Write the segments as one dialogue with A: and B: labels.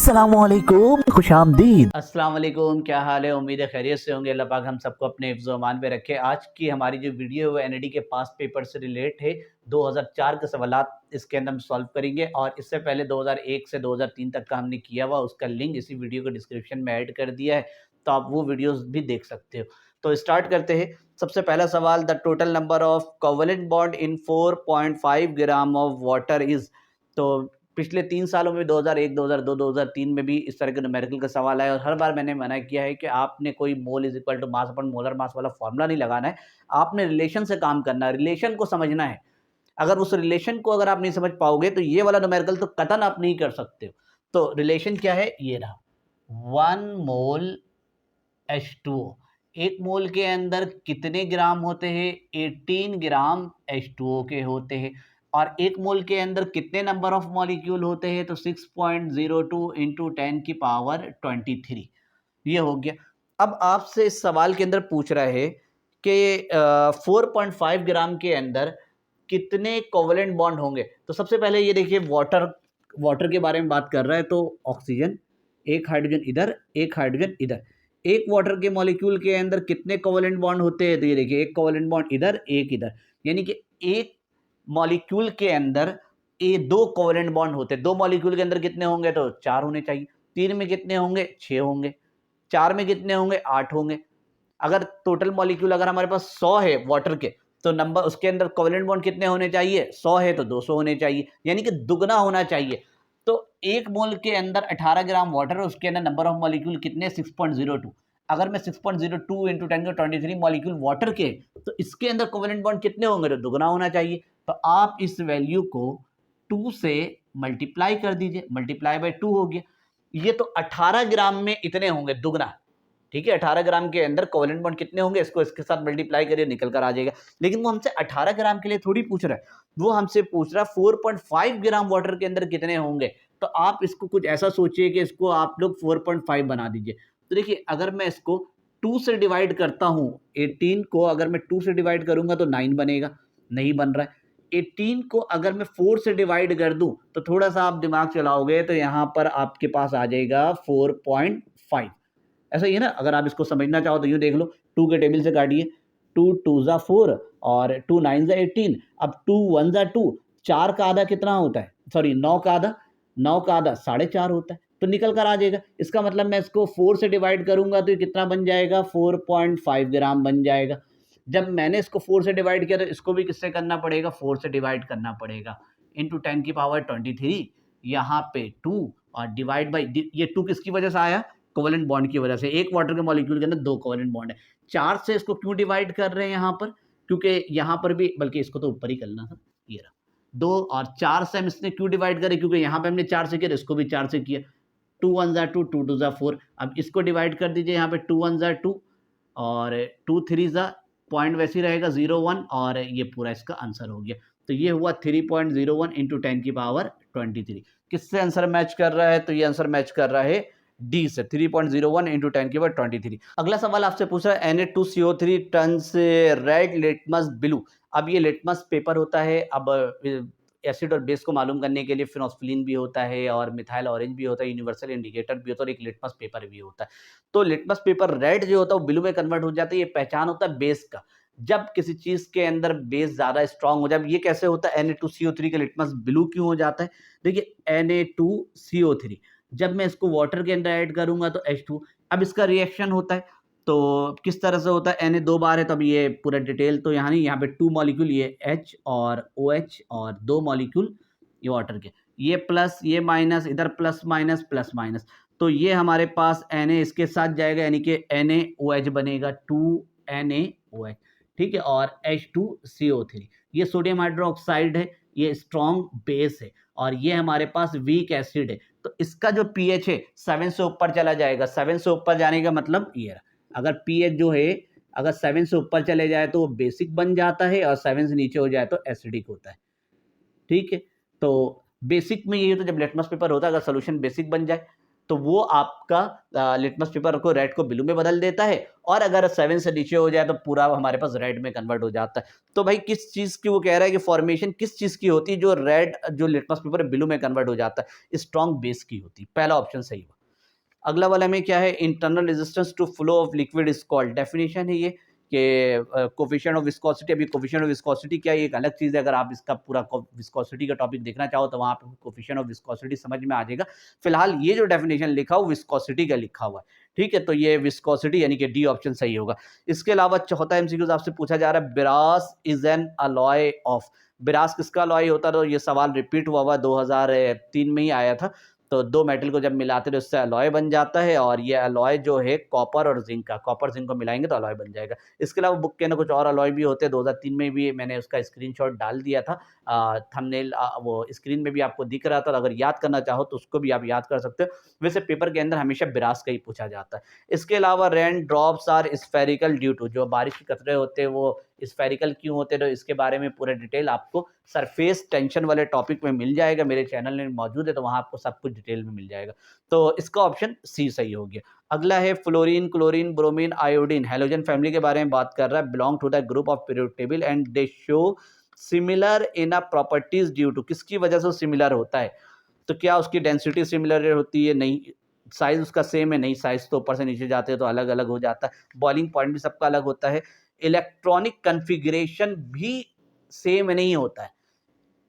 A: अस्सलामुअलैकुम, खुशामदीद।
B: अस्सलाम वालेकुम, क्या हाल है? उम्मीद है खैरियत से होंगे। अल्लाह पाक हम सबको अपने हिफ्ज़-ओ-अमान में रखे। आज की हमारी जो वीडियो है वो एनईडी के पास्ट पेपर से रिलेट है। 2004 के सवालात इसके अंदर हम सॉल्व करेंगे और इससे पहले 2001 से 2003 तक का हमने किया हुआ, उसका लिंक इसी वीडियो के डिस्क्रिप्शन में ऐड कर दिया है, तो आप वो वीडियोज़ भी देख सकते हो। तो स्टार्ट करते हैं। सबसे पहला सवाल, the total number of covalent bond in 4.5 gram of water is. तो पिछले 3 सालों में 2001, 2002, 2003 में भी इस तरह के न्यूमेरिकल का सवाल आया और हर बार मैंने मना किया है कि आपने कोई mole is equal to mass upon molar mass वाला फ़ॉर्मूला नहीं लगाना है। आपने रिलेशन से काम करना है, रिलेशन को समझना है। अगर उस रिलेशन को अगर आप नहीं समझ पाओगे तो ये वाला न्यूमेरिकल तो कतई आप नहीं कर सकते हो। तो रिलेशन क्या है? ये रहा, 1 मोल H2O। 1 मोल के अंदर कितने ग्राम होते हैं? 18 ग्राम H2O के होते हैं। और 1 मोल के अंदर कितने नंबर ऑफ मॉलिक्यूल होते हैं? तो 6.02 इंटू 10 की पावर 23, ये हो गया। अब आपसे इस सवाल के अंदर पूछ रहा है कि 4.5 ग्राम के अंदर कितने कोवेलेंट बॉन्ड होंगे। तो सबसे पहले ये देखिए, वाटर वाटर के बारे में बात कर रहा है, तो ऑक्सीजन, एक हाइड्रोजन इधर, एक हाइड्रोजन इधर। एक वाटर के मॉलिक्यूल के अंदर कितने कोवेलेंट बॉन्ड होते हैं? तो ये देखिए, एक कोवेलेंट बॉन्ड इधर, एक इधर, यानी कि एक मॉलिक्यूल के अंदर ये 2 कोवेलेंट बॉन्ड होते हैं। 2 मॉलिक्यूल के अंदर कितने होंगे? तो 4 होने चाहिए। 3 में कितने होंगे? 6 होंगे। 4 में कितने होंगे? 8 होंगे। अगर टोटल मॉलिक्यूल अगर हमारे पास 100 है वाटर के, तो नंबर उसके अंदर कोवेलेंट बॉन्ड कितने होने चाहिए? 100 है तो 200 होने चाहिए, यानी कि दुगना होना चाहिए। तो 1 मोल के अंदर 18 ग्राम वाटर है, उसके अंदर नंबर ऑफ मॉलिक्यूल कितने? 6.02। अगर मैं 6.02 इंटू 10 का 23 मॉलिक्यूल वाटर के, तो इसके अंदर कोवेलेंट बॉन्ड कितने होंगे? तो दुगना होना चाहिए। तो आप इस वैल्यू को 2 से मल्टीप्लाई कर दीजिए, मल्टीप्लाई बाय 2 हो गया। ये तो 18 ग्राम में इतने होंगे, दुगना। ठीक है, 18 ग्राम के अंदर कोवेलेंट बॉन्ड कितने होंगे, इसको इसके साथ मल्टीप्लाई करिए, निकल कर आ जाएगा। लेकिन वो हमसे 18 ग्राम के लिए थोड़ी पूछ रहा है, वो हमसे पूछ रहा है 4.5 ग्राम वाटर के अंदर कितने होंगे। तो आप इसको कुछ ऐसा सोचिए कि इसको आप लोग 4.5 बना दीजिए। तो देखिए, अगर मैं इसको 2 से डिवाइड करता हूँ, 18 को अगर मैं 2 से डिवाइड करूंगा तो 9 बनेगा, नहीं बन रहा है। 18 को अगर मैं 4 से डिवाइड कर दूं तो थोड़ा सा आप दिमाग चलाओगे तो यहाँ पर आपके पास आ जाएगा 4.5। ऐसा ही है ना। अगर आप इसको समझना चाहो तो यूँ देख लो, 2 के टेबल से काटिए, 2 2 ज़ा 4 और 2 9 ज़ा 18। अब 2 1 ज़ा 2, 4 का आधा कितना होता है? सॉरी, 9 का आधा, 9 का आधा 4.5 होता है, तो निकल कर आ जाएगा। इसका मतलब मैं इसको 4 से डिवाइड करूँगा तो ये कितना बन जाएगा? 4.5 ग्राम बन जाएगा। जब मैंने इसको 4 से डिवाइड किया तो इसको भी किससे करना पड़ेगा? 4 से डिवाइड करना पड़ेगा, इंटू 10 की पावर 23, यहाँ पे 2 और डिवाइड बाई ये 2 किसकी वजह से आया? कोवेलेंट बॉन्ड की वजह से। एक वाटर के मॉलिक्यूल के अंदर 2 कोवेलेंट बॉन्ड है। 4 से इसको क्यों डिवाइड कर रहे हैं यहाँ पर? क्योंकि यहाँ पर भी, बल्कि इसको तो ऊपर ही करना था, ये रहा 2 और 4 से हम इसने क्यों डिवाइड करे? क्योंकि यहाँ पे हमने 4 से किया, इसको भी 4 से किया। 2 1 ज़ा 2, 2 2 ज़ा 4। अब इसको डिवाइड कर दीजिए, यहाँ पे 2 1 ज़ा 2 और 2 3 ज़ा, पॉइंट वैसे ही रहेगा 0 1 और ये पूरा इसका आंसर हो गया। तो ये हुआ 3.01 इंटू 10 की पावर 23। किससे आंसर मैच कर रहा है? तो ये आंसर मैच कर रहा है डी से, 3.01 इंटू 10 की पावर 23। अगला सवाल आपसे पूछ रहा है Na2CO3 टन से रेड लिटमस ब्लू। अब ये लिटमस पेपर होता है। अब एसिड और बेस को मालूम करने के लिए फिनोस्फिलिन भी होता है और मिथाइल ऑरेंज भी होता है, यूनिवर्सल इंडिकेटर भी होता है और एक लिटमस पेपर भी होता है। तो लिटमस पेपर रेड जो होता है वो ब्लू में कन्वर्ट हो जाता है। ये पहचान होता है बेस का, जब किसी चीज के अंदर बेस ज्यादा स्ट्रांग हो जाए। ये कैसे होता है? Na2CO3 का लिटमस ब्लू क्यों हो जाता है? देखिए, Na2CO3 जब मैं इसको वाटर के अंदर ऐड करूंगा तो H2, अब इसका रिएक्शन होता है। तो किस तरह से होता है? Na 2 बार है, तब ये पूरा डिटेल तो यहाँ नहीं, यहाँ पे 2 मॉलिक्यूल ये H और OH और 2 मॉलिक्यूल ये वाटर के, ये प्लस ये माइनस, इधर प्लस माइनस, तो ये हमारे पास Na इसके साथ जाएगा, यानी कि NaOH बनेगा, 2NaOH। ठीक है, और H2CO3 ये सोडियम हाइड्रोक्साइड है, ये स्ट्रॉन्ग बेस है और ये हमारे पास वीक एसिड है। तो इसका जो pH है 7 से ऊपर चला जाएगा। 7 से ऊपर जाने का मतलब ये रहा, अगर pH जो है अगर 7 से ऊपर चले जाए तो वो बेसिक बन जाता है और 7 से नीचे हो जाए तो एसिडिक होता है। ठीक है, तो बेसिक में ये होता है जब लिटमस पेपर होता है, अगर सोल्यूशन बेसिक बन जाए तो वो आपका लिटमस पेपर को रेड को ब्लू में बदल देता है, और अगर 7 से नीचे हो जाए तो पूरा हमारे पास रेड में कन्वर्ट हो जाता है। तो भाई किस चीज़ की वो कह रहा है कि फॉर्मेशन किस चीज़ की होती है जो रेड जो लिटमस पेपर ब्लू में कन्वर्ट हो जाता है, स्ट्रॉन्ग बेस की होती है। पहला ऑप्शन सही हुआ। अगला वाला में क्या है, internal resistance to flow of liquid is called, definition है ये कि कोफिशिएंट ऑफ विस्कोसिटी। अभी कोफिशिएंट ऑफ विस्कोसिटी क्या है, एक अलग चीज़ है, अगर आप इसका पूरा विस्कोसिटी का टॉपिक देखना चाहो तो वहाँ पे कोफिशिएंट ऑफ विस्कोसिटी समझ में आ जाएगा। फिलहाल ये जो डेफिनेशन लिखा हुआ विस्कोसिटी का लिखा हुआ है, ठीक है, तो ये विस्कोसिटी यानी कि डी ऑप्शन सही होगा। इसके अलावा चौथा एमसीक्यूज आपसे पूछा जा रहा है, बिरास इज एन अलॉय ऑफ, बिरास किसका अलॉय होता है, तो ये सवाल रिपीट हुआ 2003 में ही आया था। तो दो मेटल को जब मिलाते हैं तो इससे अलॉय बन जाता है, और ये अलॉय जो है कॉपर और जिंक का, कॉपर जिंक को मिलाएंगे तो अलॉय बन जाएगा। इसके अलावा बुक के अंदर कुछ और अलॉय भी होते हैं, 2003 में भी मैंने उसका स्क्रीनशॉट डाल दिया था, थंबनेल वो स्क्रीन में भी आपको दिख रहा था, अगर याद करना चाहो तो उसको भी आप याद कर सकते हो। वैसे पेपर के अंदर हमेशा बिरास का ही पूछा जाता है। इसके अलावा raindrops are spherical due to, जो बारिश के कतरे होते हैं वो स्फेरिकल क्यों होते हैं, तो इसके बारे में पूरा डिटेल आपको सरफेस टेंशन वाले टॉपिक में मिल जाएगा, मेरे चैनल में मौजूद है, तो वहाँ आपको सब कुछ डिटेल में मिल जाएगा। तो इसका ऑप्शन सी सही हो गया। अगला है fluorine, chlorine, bromine, iodine, halogen family के बारे में बात कर रहा है, belong to the group of periodic table and they show similar in a properties due to, किसकी वजह से सिमिलर होता है, तो क्या उसकी डेंसिटी सिमिलर होती है, नहीं, साइज उसका सेम है, नहीं, साइज तो ऊपर से नीचे जाते हैं तो अलग अलग हो जाता है, बॉइलिंग पॉइंट भी सबका अलग होता है, इलेक्ट्रॉनिक कन्फिग्रेशन भी सेम नहीं होता है।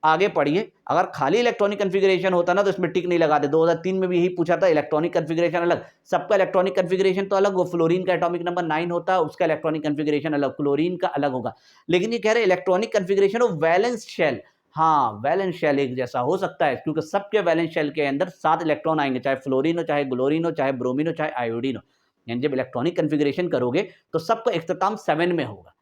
B: आगे पढ़िए, अगर खाली इलेक्ट्रॉनिक कन्फिग्रेशन होता ना तो इसमें टिक नहीं लगाते। 2003 में भी यही पूछा था, इलेक्ट्रॉनिक कन्फिग्रेशन अलग, सबका इलेक्ट्रॉनिक कन्फिग्रेशन तो अलग हो, फ्लोरीन का एटॉमिक नंबर 9 होता है, उसका इलेक्ट्रॉनिक कन्फिग्रेशन अलग, क्लोरीन का अलग होगा। लेकिन ये कह रहे हैं electronic configuration of valence shell, हाँ वैलेंस शेल एक जैसा हो सकता है, क्योंकि सबके वैलेंस शेल के अंदर 7 इलेक्ट्रॉन आएंगे, चाहे फ्लोरीन हो, चाहे ग्लोरीन हो, चाहे ब्रोमीन हो, चाहे आयोडीन हो। यानी जब इलेक्ट्रॉनिक कन्फिग्रेशन करोगे तो सबका इख्तिताम 7 में होगा,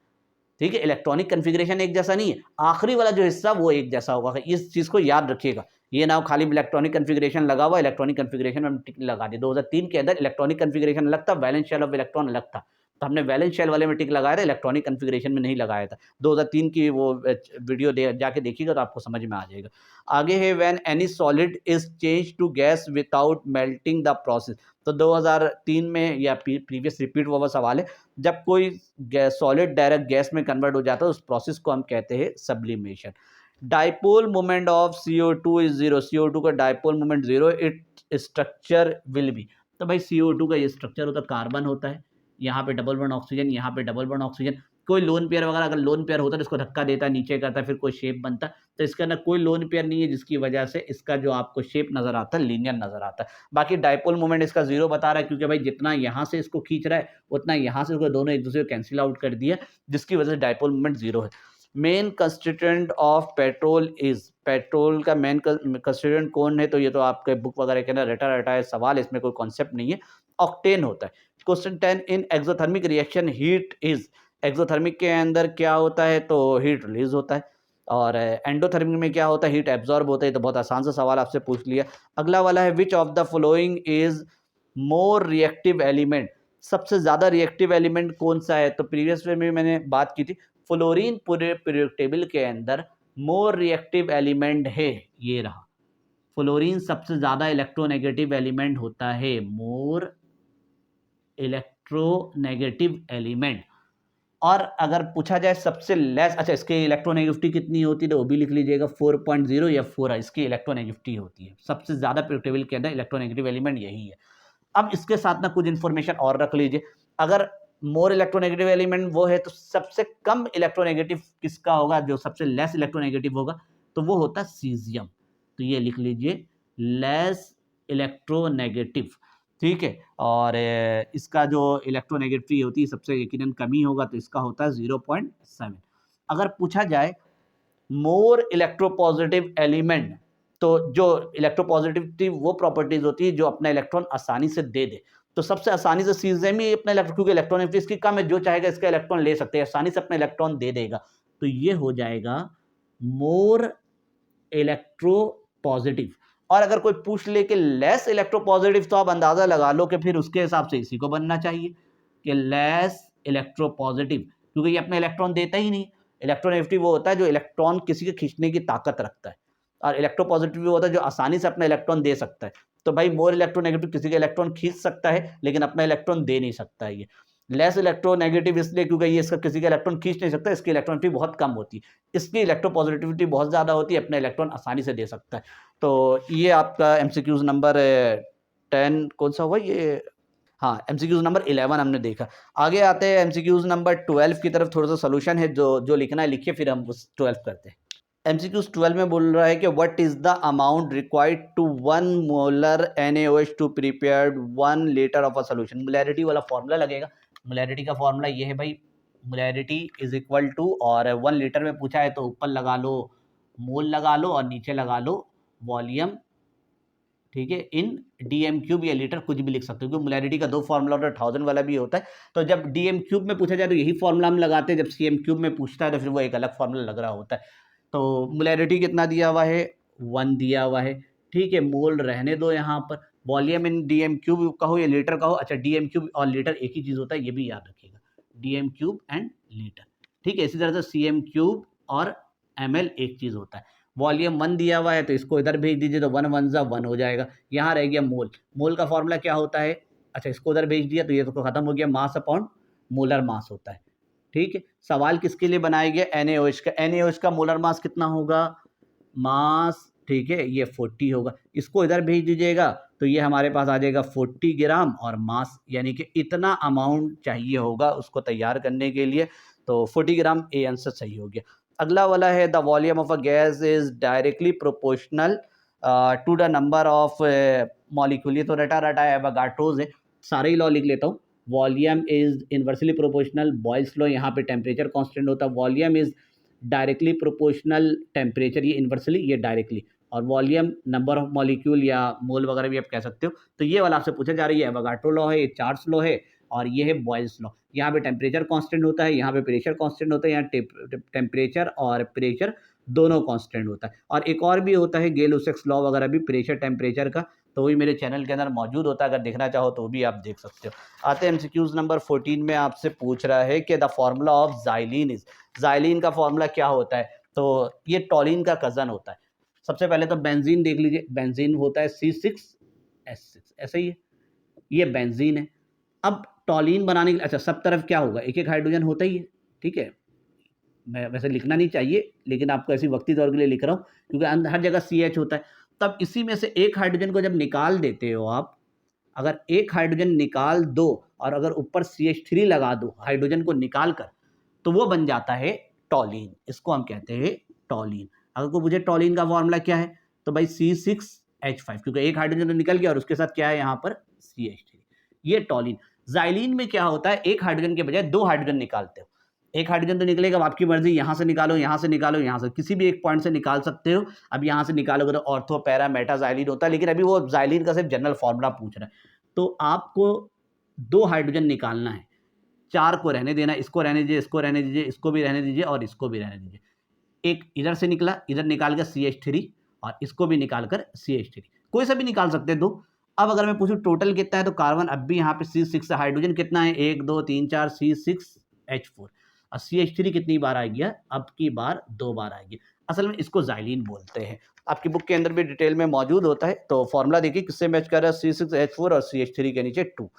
B: ठीक है। इलेक्ट्रॉनिक कन्फिग्रेशन एक जैसा नहीं है, आखिरी वाला जो हिस्सा वो एक जैसा होगा, इस चीज को याद रखिएगा। ये ना खाली इलेक्ट्रॉनिक कन्फिग्रेशन लगा हुआ, इलेक्ट्रॉनिक कन्फिग्रेशन में हम टिक लगा दी। 2003 के अंदर इलेक्ट्रॉनिक कन्फिग्रेशन अलग था, वैलेंस शेल ऑफ इलेक्ट्रॉन अलग था, तो हमने वैलेंस शेल वाले में टिक लगाया था, इलेक्ट्रॉनिक कन्फिग्रेशन में नहीं लगाया था। 2003 की वो वीडियो जाके देखिएगा तो आपको समझ में आ जाएगा। आगे है when any solid is change to gas without melting the process, तो 2003 में या प्रीवियस रिपीट हुआ सवाल है, जब कोई सॉलिड डायरेक्ट गैस में कन्वर्ट हो जाता है उस प्रोसेस को हम कहते हैं sublimation. Dipole moment of CO2 is 0, CO2 का dipole moment 0, it structure will be, तो भाई CO2 का ये स्ट्रक्चर होता है, कार्बन होता है, यहाँ पे डबल बॉन्ड ऑक्सीजन, यहाँ पे डबल बॉन्ड ऑक्सीजन, कोई लोन पेयर वगैरह, अगर लोन पेयर होता है तो इसको धक्का देता है, नीचे करता है, फिर कोई शेप बनता है, तो इसके अंदर कोई लोन पेयर नहीं है, जिसकी वजह से इसका जो आपको शेप नजर आता है लीनियर नजर आता है। बाकी डाइपोल मोमेंट इसका 0 बता रहा है, क्योंकि भाई जितना यहाँ से इसको खींच रहा है उतना यहाँ से इसको दोनों एक दूसरे को कैंसिल आउट कर दिया, जिसकी वजह से डाइपोल मोमेंट 0 है। Main constituent of petrol is, petrol का मेन कंस्टिट्यूएंट कौन है, तो ये तो आपके बुक वगैरह के अंदर रटा रटा है सवाल, इसमें कोई कॉन्सेप्ट नहीं है, ऑक्टेन होता है। Question 10, in exothermic reaction heat is, exothermic के अंदर क्या होता है, तो हीट रिलीज होता है, और एंडोथर्मिक में क्या होता है, हीट एब्जॉर्ब होता है। तो बहुत आसान सा सवाल आपसे पूछ लिया। अगला वाला है which of the following is more reactive element, सबसे ज्यादा रिएक्टिव एलिमेंट कौन सा है, तो प्रीवियस में मैंने बात की थी, फ्लोरीन पूरे पीरियोडिक टेबल के अंदर मोर रिएक्टिव एलिमेंट है, ये रहा, फ्लोरीन सबसे ज्यादा इलेक्ट्रोनेगेटिव एलिमेंट होता है, मोर इलेक्ट्रोनेगेटिव एलिमेंट। और अगर पूछा जाए सबसे लेस, अच्छा इसके इलेक्ट्रोनेगेटिविटी कितनी होती है, तो वो भी लिख लीजिएगा 4.0 या 4 इसकी इलेक्ट्रोनेगेटिविटी होती है, सबसे ज्यादा पीरियोडिक टेबल के अंदर इलेक्ट्रोनेगेटिव एलिमेंट यही है। अब इसके साथ ना कुछ इन्फॉर्मेशन और रख लीजिए, अगर मोर इलेक्ट्रोनेगेटिव एलिमेंट वो है तो सबसे कम इलेक्ट्रोनेगेटिव किसका होगा, जो सबसे लेस इलेक्ट्रोनेगेटिव होगा, तो वो होता है सीजियम, तो ये लिख लीजिए लेस इलेक्ट्रोनेगेटिव, ठीक है। और इसका जो इलेक्ट्रोनेगेटिविटी होती है सबसे यकीनन कमी होगा, तो इसका होता है 0.7। अगर पूछा जाए मोर इलेक्ट्रोपॉजिटिव एलिमेंट, तो जो इलेक्ट्रोपॉजिटिविटी वो प्रॉपर्टीज होती है जो अपना इलेक्ट्रॉन आसानी से दे दे, तो सबसे आसानी से सीजियम ही अपना इलेक्ट्रॉन, क्योंकि इलेक्ट्रॉनिक इसकी कम है, जो चाहेगा इसका इलेक्ट्रॉन ले सकते हैं, आसानी से अपना इलेक्ट्रॉन दे देगा, तो ये हो जाएगा मोर इलेक्ट्रो पॉजिटिव। और अगर कोई पूछ ले कि लेस इलेक्ट्रो पॉजिटिव, तो आप अंदाजा लगा लो कि फिर उसके हिसाब से इसी को बनना चाहिए कि लेस इलेक्ट्रो पॉजिटिव, क्योंकि ये अपना इलेक्ट्रॉन देता ही नहीं। इलेक्ट्रोनेगेटिव वो होता है जो इलेक्ट्रॉन किसी के खींचने की ताकत रखता है, और इलेक्ट्रो पॉजिटिव वो होता है जो आसानी से अपना इलेक्ट्रॉन दे सकता है। तो भाई मोर इलेक्ट्रोनेगेटिव किसी का इलेक्ट्रॉन खींच सकता है लेकिन अपना इलेक्ट्रॉन दे नहीं सकता है। ये लेस इलेक्ट्रोनेगेटिव इसलिए क्योंकि ये इसका किसी का इलेक्ट्रॉन खींच नहीं सकता, इसकी इलेक्ट्रॉनिटी बहुत कम होती है, इसकी इलेक्ट्रोपॉजिटिविटी बहुत ज़्यादा होती है, अपना इलेक्ट्रॉन आसानी से दे सकता है। तो ये आपका एमसीक्यूज नंबर 10 कौन सा हुआ ये, हाँ एमसीक्यूज नंबर 11 हमने देखा। आगे आते हैं एमसीक्यूज नंबर 12 की तरफ, थोड़ा सा सोल्यूशन है जो लिखना है लिखिए, फिर हम उस 12 करते हैं। एमसीक्यूज 12 में बोल रहा है कि what is the amount required to 1 molar NaOH to prepare 1 litre of a solution. Molarity वाला फॉर्मूला लगेगा। मोलैरिटी का फॉर्मूला ये है भाई, मोलैरिटी इज इक्वल टू, और 1 लीटर में पूछा है तो ऊपर लगा लो मोल लगा लो और नीचे लगा लो वॉल्यूम, ठीक है, इन DM³ या लीटर, कुछ भी लिख सकते हो क्योंकि मोलैरिटी का 2 फॉर्मूला होता है, 1000 वाला भी होता है। तो जब DM³ में पूछा जाए तो यही फॉर्मूला हम लगाते हैं, जब CM³ में पूछता है तो फिर वो एक अलग फॉर्मूला लग रहा होता है। तो मोलैरिटी कितना दिया हुआ है, 1 दिया हुआ है, ठीक है, मोल रहने दो यहाँ पर, वॉल्यूम इन DM³ कहो या लीटर कहो, अच्छा DM³ और लीटर एक ही चीज़ होता है, ये भी याद रखिएगा, DM³ एंड लीटर, ठीक है। इसी तरह से CM³ और ml एक चीज़ होता है। वॉल्यूम 1 दिया हुआ है तो इसको इधर भेज दीजिए, तो 1 1 जा 1 हो जाएगा। यहाँ रह गया मोल, मोल का फॉर्मूला क्या होता है, अच्छा इसको उधर भेज दिया तो ये तो खत्म हो गया, मास अपॉन मोलर मास होता है, ठीक है। सवाल किसके लिए बनाया गया, NaOH का। NaOH का मोलर मास कितना होगा, मास, ठीक है, ये 40 होगा, इसको इधर भेज दीजिएगा तो ये हमारे पास आ जाएगा 40 ग्राम, और मास यानी कि इतना अमाउंट चाहिए होगा उसको तैयार करने के लिए, तो 40 ग्राम ए आंसर सही हो गया। अगला वाला है the volume of a gas is directly proportional to the number of molecule. ये तो रटा रटा है, एवोगाड्रोस है, सारे ही लॉ लिख लेता हूँ। Volume is inversely proportional, Boyle's law, यहाँ पे टेम्परेचर कांस्टेंट होता है, volume is directly proportional temperature, ये इन्वर्सली ये डायरेक्टली, और वॉल्यूम नंबर ऑफ मॉलिक्यूल या मोल वगैरह भी आप कह सकते हो। तो ये वाला आपसे पूछा जा रही है, एवोगाड्रो लॉ है, ये चार्ल्स लॉ है, और ये है बॉयल्स लॉ। यहाँ पे टेम्परेचर कांस्टेंट होता है, यहाँ पे प्रेशर कांस्टेंट होता है, यहाँ टेम्परेचर और प्रेशर दोनों कांस्टेंट होता है। और एक और भी होता है गेल-लुसाक्स लॉ वगैरह भी प्रेशर टेम्परेचर का, तो वही मेरे चैनल के अंदर मौजूद होता है, अगर देखना चाहो तो भी आप देख सकते हो। आते हैं एमसीक्यूज नंबर 14 में, आपसे पूछ रहा है कि the formula of xylene is, xylene का फॉर्मूला क्या होता है, तो ये टॉलिन का कज़न होता है। सबसे पहले तो बेंजीन देख लीजिए, बेंजीन होता है C6H6, ऐसा ही है, ये बेंजीन है। अब टॉलिन बनाने के लिए, अच्छा सब तरफ क्या होगा, एक एक हाइड्रोजन होता ही है, ठीक है, मैं वैसे लिखना नहीं चाहिए लेकिन आपको ऐसी वक्ती तौर के लिए लिख रहा हूँ क्योंकि हर जगह CH होता है। तब इसी में से एक हाइड्रोजन को जब निकाल देते हो आप, अगर एक हाइड्रोजन निकाल दो और अगर ऊपर CH3 लगा दो हाइड्रोजन को निकाल कर, तो वो बन जाता है टॉलिन, इसको हम कहते हैं टॉलिन। अगर को मुझे टॉलिन का फॉर्मूला क्या है, तो भाई C6H5, क्योंकि एक हाइड्रोजन तो निकल गया और उसके साथ क्या है यहाँ पर CH3, ये टॉलिन। ज़ाइलीन में क्या होता है, एक हाइड्रोजन के बजाय 2 हाइड्रोजन निकालते हो, एक हाइड्रोजन तो निकलेगा, अब आपकी मर्जी, यहाँ से निकालो, यहाँ से निकालो, यहाँ से किसी भी एक पॉइंट से निकाल सकते हो। अब यहाँ से निकालोगे तो ऑर्थो पैरा मेटा ज़ाइलीन होता है, लेकिन अभी वो ज़ाइलीन का सिर्फ जनरल फॉर्मूला पूछ रहा है। तो आपको 2 हाइड्रोजन निकालना है, 4 को रहने देना, इसको रहने दीजिए, इसको रहने दीजिए, इसको भी रहने दीजिए और इसको भी रहने दीजिए। एक इधर से निकला, इधर निकाल कर CH3 और इसको भी निकाल कर CH3, कोई सा भी निकाल सकते हैं 2। अब अगर मैं पूछूं टोटल कितना है, तो कार्बन अब भी यहाँ पे C6, हाइड्रोजन कितना है, 1 2 3 4 C6H4, और CH3 कितनी बार आएगी, अब की बार 2 बार आएगी। असल में इसको ज़ाइलीन बोलते हैं, आपकी बुक के अंदर भी डिटेल में मौजूद होता है। तो फॉर्मूला देखिए किससे मैच कर रहा है, C6H4 और CH3 के नीचे 2।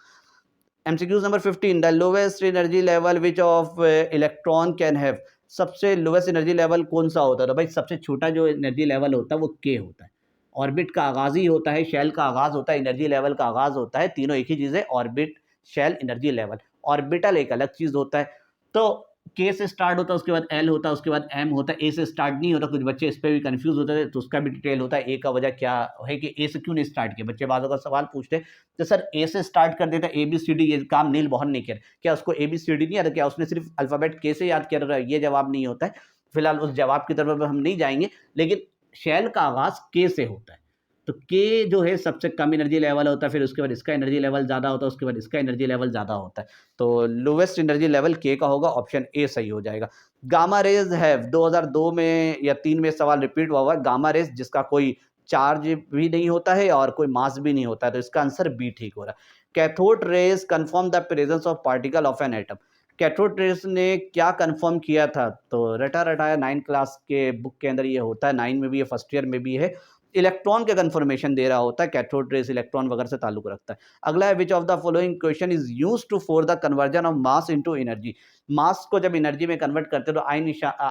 B: MCQ number 15, the lowest energy level which of electron can have, सबसे लोवेस्ट एनर्जी लेवल कौन सा होता है, तो भाई सबसे छोटा जो एनर्जी लेवल होता है वो K होता है। ऑर्बिट का आगाज ही होता है, शेल का आगाज होता है, एनर्जी लेवल का आगाज होता है, तीनों एक ही चीज़ है, orbit shell energy level. Orbital एक अलग चीज़ होता है। तो K से स्टार्ट होता है, उसके बाद L होता है, उसके बाद M होता है, A से स्टार्ट नहीं होता, कुछ बच्चे इस पर भी कंफ्यूज होते थे, तो उसका भी डिटेल होता है। A का वजह क्या है कि A से क्यों नहीं स्टार्ट किया, बच्चे बाज़ अगर सवाल पूछते तो सर A से स्टार्ट कर देता, ABCD, ये काम नील बहन ने किया, क्या उसको ABCD नहीं आता, क्या उसने सिर्फ अल्फ़ाबेट K से याद कर रहा है, ये जवाब नहीं होता है। फिलहाल उस जवाब की तरफ हम नहीं जाएंगे, लेकिन शेल का आगाज़ K से होता है। तो K जो है सबसे कम एनर्जी लेवल होता है, फिर उसके बाद इसका एनर्जी लेवल ज़्यादा होता है, उसके बाद इसका एनर्जी लेवल ज़्यादा होता है। तो लोवेस्ट एनर्जी लेवल K का होगा, ऑप्शन A सही हो जाएगा। गामा रेज हैव, 2002 में या 3 में सवाल रिपीट हुआ है, गामा रेज जिसका कोई चार्ज भी नहीं होता है और कोई मास भी नहीं होता है, तो इसका आंसर बी ठीक हो रहा है। Cathode rays confirm the presence of particle of an atom, cathode rays ने क्या कन्फर्म किया था, तो रटा रटाया 9 क्लास के बुक के अंदर ये होता है, 9 में भी है, फर्स्ट ईयर में भी है। इलेक्ट्रॉन के कन्फर्मेशन दे रहा होता है, कैथोड रेस इलेक्ट्रॉन वगैरह से ताल्लुक रखता है। अगला है which of the following question is used to for the conversion of mass into energy. Mass को जब एनर्जी में कन्वर्ट करते हैं तो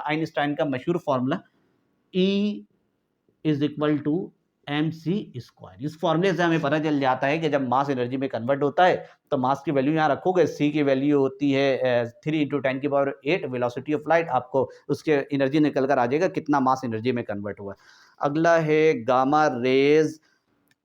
B: आइंस्टाइन का मशहूर formula E is equal to mc²। इस फॉर्मूले से हमें पता चल जाता है कि जब मास एनर्जी में कन्वर्ट होता है तो मास की वैल्यू यहाँ रखोगे, c की वैल्यू होती है 3 × 10⁸ वेलोसिटी ऑफ लाइट, आपको उसके एनर्जी निकल कर आ जाएगा कितना मास एनर्जी में कन्वर्ट हुआ। अगला है gamma rays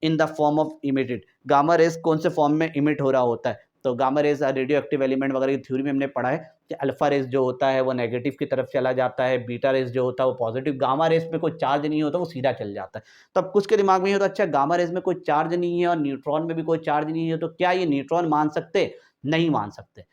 B: in the form of emitted. Gamma rays कौन से फॉर्म में इमिट हो रहा होता है? तो gamma rays radio active element वगैरह की थ्योरी में हमने पढ़ा है कि अल्फा रेज जो होता है वो नेगेटिव की तरफ चला जाता है, बीटा रेज जो होता है वो पॉजिटिव। गामा रेज में कोई चार्ज नहीं होता, वो सीधा चल जाता है। तब कुछ के दिमाग में ये होता है अच्छा गामा रेज में कोई चार्ज नहीं है और न्यूट्रॉन में भी कोई चार्ज नहीं है, तो क्या ये न्यूट्रॉन मान सकते? नहीं मान सकते।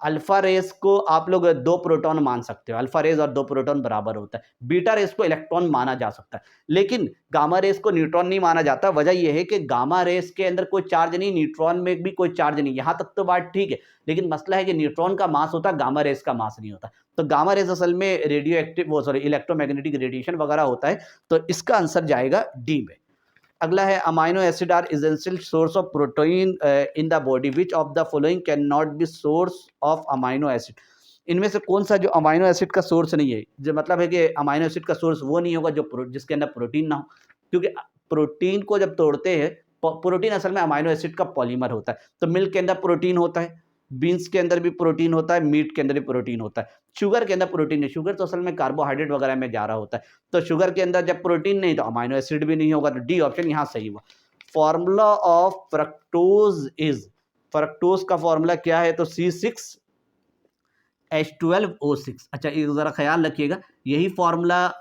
B: अल्फा रेस को आप लोग 2 प्रोटॉन मान सकते हो, अल्फा रेस और 2 प्रोटॉन बराबर होता है। बीटा रेस को इलेक्ट्रॉन माना जा सकता है, लेकिन गामा रेस को न्यूट्रॉन नहीं माना जाता। वजह यह है कि गामा रेस के अंदर कोई चार्ज नहीं, न्यूट्रॉन में भी कोई चार्ज नहीं। यहां तक तो बात ठीक है, लेकिन मसला है कि न्यूट्रॉन का मास होता है, गामा रेस का मास नहीं होता। तो गामा रेस असल में रेडियो एक्टिव इलेक्ट्रोमैग्नेटिक रेडिएशन वगैरह होता है, तो इसका आंसर जाएगा डी में। अगला है amino acid are essential source of protein in the body, which of the following can not be source of amino acid. इनमें से कौन सा जो अमाइनो एसिड का सोर्स नहीं है? जो मतलब है कि अमाइनो एसिड का सोर्स वो नहीं होगा जो जिसके अंदर प्रोटीन ना हो, क्योंकि प्रोटीन को जब तोड़ते हैं, प्रोटीन असल में अमाइनो एसिड का पॉलीमर होता है। तो मिल्क के अंदर प्रोटीन होता है, बीन्स के अंदर भी प्रोटीन होता है, मीट के अंदर भी प्रोटीन होता है। शुगर के अंदर प्रोटीन है, शुगर तो असल में कार्बोहाइड्रेट वगैरह में जा रहा होता है। तो शुगर के अंदर जब प्रोटीन नहीं तो अमाइनो एसिड भी नहीं होगा, तो डी ऑप्शन यहाँ सही हुआ। Formula of fructose is, fructose का फॉर्मूला क्या है? तो C6H12O6। अच्छा ये जरा ख्याल रखिएगा, यही फॉर्मूला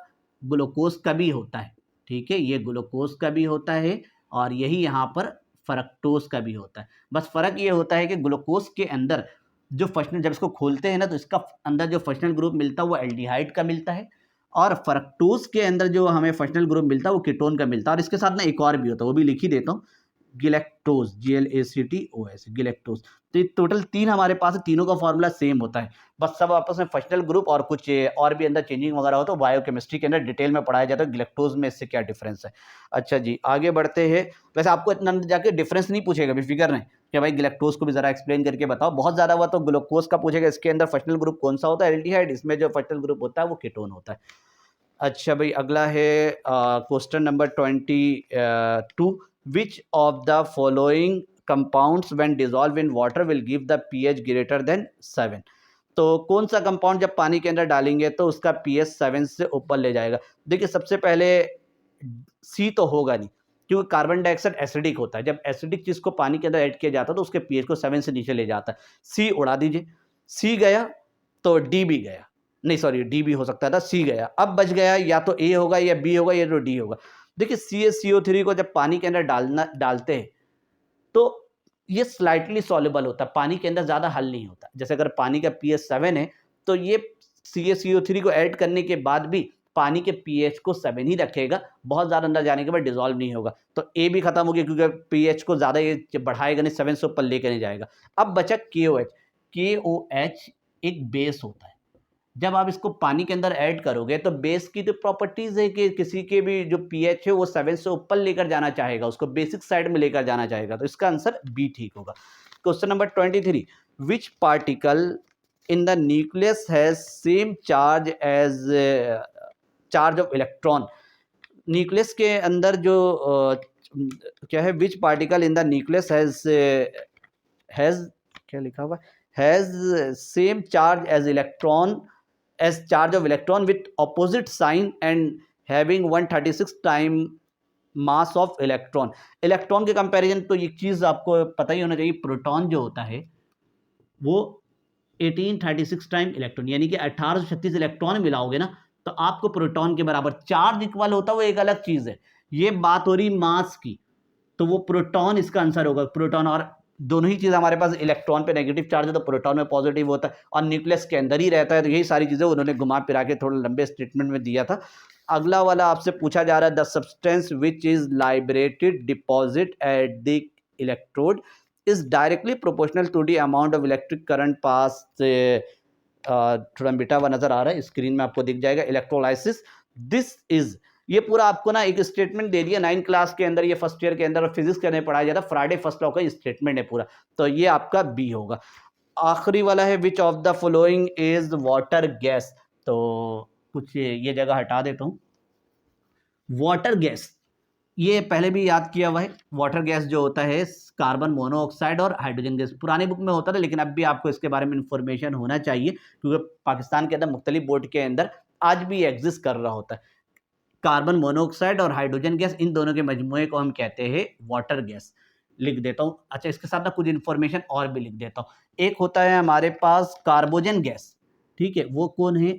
B: ग्लूकोज का भी होता है, ठीक है, ये ग्लूकोज का भी होता है और यही यहाँ पर फ्रक्टोज का भी होता है। बस फर्क ये होता है कि ग्लूकोज के अंदर जो फंक्शनल, जब इसको खोलते हैं ना तो इसका अंदर जो फंक्शनल ग्रुप मिलता है वो एल्डिहाइड का मिलता है, और फ्रक्टोज के अंदर जो हमें फंक्शनल ग्रुप मिलता है वो कीटोन का मिलता है। और इसके साथ ना एक और भी होता है, वो भी लिख ही देता हूँ, गिलेक्टोज, GLACTOS, गिलेक्टोज। तो ये टोटल 3 हमारे पास है, तीनों का फॉर्मूला सेम होता है, बस सब आपस में फंक्शनल ग्रुप और कुछ और भी अंदर चेंजिंग वगैरह हो तो बायोकेमिस्ट्री के अंदर डिटेल में पढ़ाया जाता है गिलेक्टोज में इससे क्या डिफरेंस है। अच्छा जी आगे बढ़ते हैं। वैसे आपको इतना जाके डिफरेंस नहीं पूछेगा, बेफिक्र नहीं कि भाई गिलेक्टोज को भी जरा एक्सप्लेन करके बताओ, बहुत ज्यादा हुआ तो ग्लूकोज का पूछेगा, इसके अंदर फंक्शनल ग्रुप कौन सा होता है? एल्डिहाइड। इसमें जो फंक्शनल ग्रुप होता है वो कीटोन होता है। अच्छा भाई अगला है question number 22, which of the following compounds when dissolve in water will give the pH greater than 7। तो कौन सा कंपाउंड जब पानी के अंदर डालेंगे तो उसका pH 7 से ऊपर ले जाएगा? देखिए सबसे पहले सी तो होगा नहीं, क्योंकि कार्बन डाइऑक्साइड एसिडिक होता है। जब एसिडिक चीज को पानी के अंदर ऐड किया जाता है तो उसके pH को 7 से नीचे ले जाता है। सी उड़ा दीजिए, सी गया तो डी भी गया, नहीं सॉरी डी भी हो सकता था, सी गया। अब बच गया या तो ए होगा या बी होगा या तो डी होगा। देखिए CaCO3 को जब पानी के अंदर डालते हैं तो ये स्लाइटली सॉल्युबल होता है, पानी के अंदर ज्यादा हल नहीं होता। जैसे अगर पानी का pH 7 है तो ये CaCO3 को ऐड करने के बाद भी पानी के pH को 7 ही रखेगा, बहुत ज्यादा अंदर जाने के बाद डिसॉल्व नहीं होगा। तो ए भी खत्म हो गया क्योंकि pH को ज्यादा ये बढ़ाएगा नहीं, 7 से ऊपर लेकर नहीं जाएगा। अब बचा KOH। KOH एक बेस होता है, जब आप इसको पानी के अंदर ऐड करोगे तो बेस की तो प्रॉपर्टीज है कि किसी के भी जो pH है वो 7 से ऊपर लेकर जाना चाहेगा, उसको बेसिक साइड में लेकर जाना चाहेगा, तो इसका आंसर बी ठीक होगा। Question number 23, which particle in the nucleus has same charge as charge of electron. Nucleus के अंदर जो क्या है, which particle in the nucleus has क्या लिखा हुआ, has same charge as electron as charge of electron with opposite sign and having 136 time mass of electron। Electron के comparison तो ये चीज आपको पता ही होना चाहिए, प्रोटॉन जो होता है वो 1836 टाइम इलेक्ट्रॉन, यानी कि 1836 इलेक्ट्रॉन मिलाओगे ना तो आपको प्रोटॉन के बराबर चार्ज इक्वल होता है, वो एक अलग चीज है। ये बात हो रही मास की, तो वो प्रोटॉन इसका आंसर होगा। प्रोटॉन और दोनों ही चीज हमारे पास, इलेक्ट्रॉन पे नेगेटिव चार्ज है तो प्रोटॉन में पॉजिटिव होता है, और न्यूक्लियस के अंदर ही रहता है। तो यही सारी चीजें उन्होंने घुमा फिरा के थोड़ा लंबे स्टेटमेंट में दिया था। अगला वाला आपसे पूछा जा रहा है, the substance which is liberated deposit at the electrode is directly proportional to the amount of electric current pass. थोड़ा मिटा हुआ नजर आ रहा है, स्क्रीन में आपको दिख जाएगा, इलेक्ट्रोलाइसिस। दिस इज ये पूरा आपको ना एक स्टेटमेंट दे दिया 9 क्लास के अंदर, ये फर्स्ट ईयर के अंदर और फिजिक्स के अंदर पढ़ाया जाता है। फ्राइडे फर्स्ट लॉ का स्टेटमेंट है पूरा, तो ये आपका बी होगा। आखिरी वाला है which of the following is water gas, तो कुछ ये जगह हटा देता हूँ। वाटर गैस ये पहले भी याद किया हुआ है। वाटर गैस जो होता है कार्बन मोनोऑक्साइड और हाइड्रोजन गैस, पुराने बुक में होता था, लेकिन अब भी आपको इसके बारे में इंफॉर्मेशन होना चाहिए, क्योंकि पाकिस्तान के अंदर मुख्तलिफ बोर्ड के अंदर आज भी एग्जिस्ट कर रहा होता है। कार्बन मोनोऑक्साइड और हाइड्रोजन गैस, इन दोनों के मजमूए को हम कहते हैं वाटर गैस। लिख देता हूँ। अच्छा, इसके साथ ना कुछ इन्फॉर्मेशन और भी लिख देता हूँ। एक होता है हमारे पास कार्बोजन गैस, ठीक है, वो कौन है?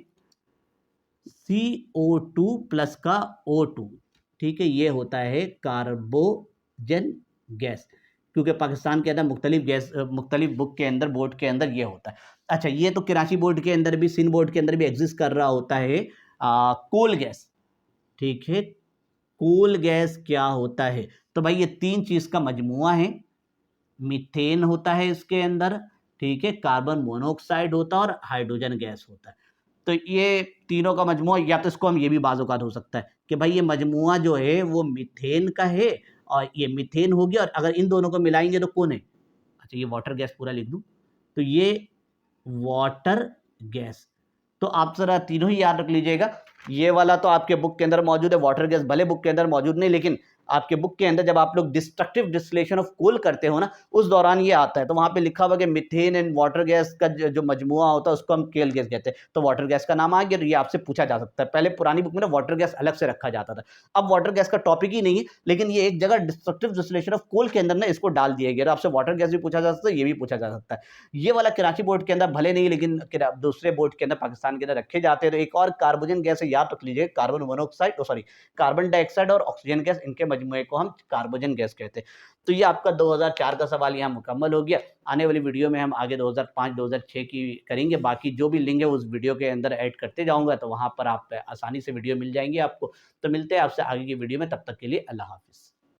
B: CO2 प्लस का O2, ठीक है, ये होता है कार्बोजन गैस, क्योंकि पाकिस्तान के अंदर मुख्तलिफ गैस, मुख्तलिफ बुक के अंदर, बोर्ड के अंदर ये होता है। अच्छा, ये तो कराची बोर्ड के अंदर भी, सिंध बोर्ड के अंदर भी एग्जिस्ट कर रहा होता है कोल गैस, ठीक है। कोल गैस क्या होता है? तो भाई ये तीन चीज का मजमुआ है। मीथेन होता है इसके अंदर, ठीक है, कार्बन मोनोऑक्साइड होता है और हाइड्रोजन गैस होता है। तो ये तीनों का मजमुआ, या तो इसको हम ये भी बाज़-औक़ात हो सकता है कि भाई ये मजमुआ जो है वो मीथेन का है, और ये मीथेन हो गया, और अगर इन दोनों को मिलाएंगे तो कौन है? अच्छा, ये वाटर गैस पूरा लिख दूं, तो ये वाटर गैस। तो आप जरा तीनों ही याद रख लीजिएगा। ये वाला तो आपके बुक के अंदर मौजूद है, वाटर गैस भले बुक के अंदर मौजूद नहीं, लेकिन आपके बुक के अंदर जब आप लोग डिस्ट्रक्टिव डिस्टिलेशन ऑफ कोल करते हो ना, उस दौरान ये आता है। तो वहां पे लिखा हुआ कि मीथेन एंड वाटर गैस का जो मजमुआ होता है उसको हम केल गैस कहते हैं। तो वाटर गैस का नाम आ गया, ये आपसे पूछा जा सकता है। पहले पुरानी बुक में ना वाटर गैस अलग से रखा जाता था, अब वाटर गैस का टॉपिक ही नहीं है, लेकिन ये एक जगह डिस्ट्रक्टिव डिस्टिलेशन ऑफ कोल के अंदर ना इसको डाल दिया गया। तो आपसे वाटर गैस भी पूछा जा सकता है, ये भी पूछा जा सकता है। ये वाला कराची बोर्ड के अंदर भले नहीं, लेकिन दूसरे बोर्ड के अंदर, पाकिस्तान के अंदर रखे जाते हैं। तो एक और कार्बोजन गैस है, याद रख लीजिए, carbon monoxide, sorry, carbon dioxide और ऑक्सीजन गैस, इनके मजमूए को हम कार्बोजन गैस कहते हैं। तो ये आपका 2004 का सवाल यहाँ मुकम्मल हो गया। आने वाली वीडियो में हम आगे 2005-2006 की करेंगे। बाकी जो भी लिंक है उस वीडियो के अंदर ऐड करते जाऊंगा, तो वहाँ पर आप आसानी से वीडियो मिल जाएंगे आपको। तो मिलते हैं आपसे आगे की वीडियो में, तब तक के लिए अल्लाह हाफिज़।